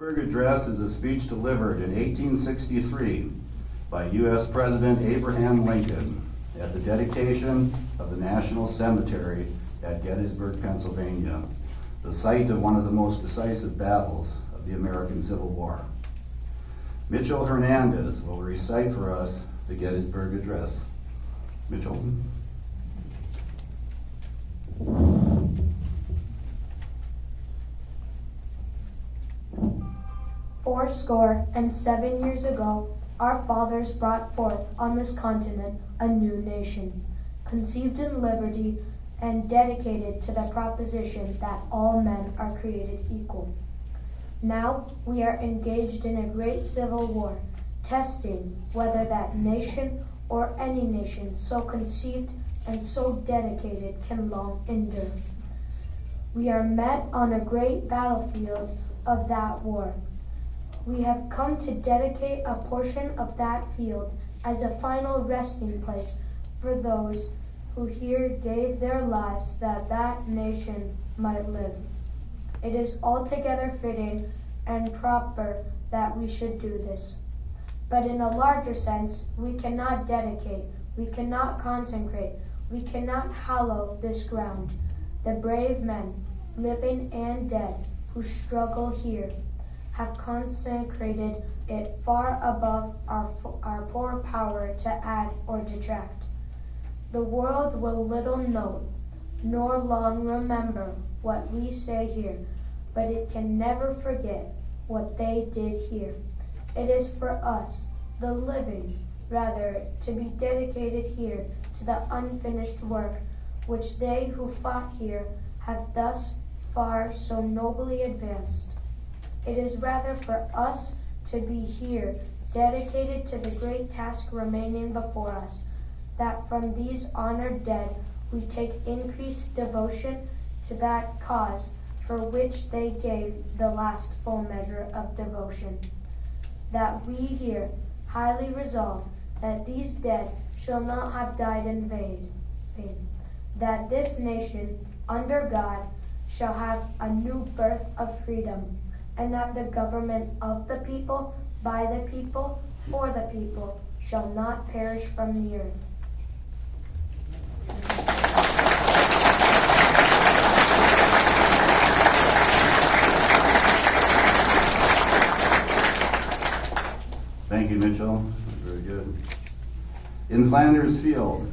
Gettysburg Address is a speech delivered in 1863 by U.S. President Abraham Lincoln at the dedication of the National Cemetery at Gettysburg, Pennsylvania, the site of one of the most decisive battles of the American Civil War. Mitchell Hernandez will recite for us the Gettysburg Address. Mitchell. Fourscore and 7 years ago, our fathers brought forth on this continent a new nation, conceived in liberty and dedicated to the proposition that all men are created equal. Now we are engaged in a great civil war, testing whether that nation or any nation so conceived and so dedicated can long endure. We are met on a great battlefield of that war. We have come to dedicate a portion of that field as a final resting place for those who here gave their lives that that nation might live. It is altogether fitting and proper that we should do this. But in a larger sense, we cannot dedicate, we cannot consecrate, we cannot hallow this ground. The brave men, living and dead, who struggle here, have consecrated it far above our poor power to add or detract. The world will little note, nor long remember what we say here, but it can never forget what they did here. It is for us, the living, rather, to be dedicated here to the unfinished work which they who fought here have thus far so nobly advanced. It is rather for us to be here dedicated to the great task remaining before us, that from these honored dead we take increased devotion to that cause for which they gave the last full measure of devotion. That we here highly resolve that these dead shall not have died in vain, that this nation under God shall have a new birth of freedom, and that the government of the people, by the people, for the people, shall not perish from the earth. Thank you, Mitchell. Very good. In Flanders Field,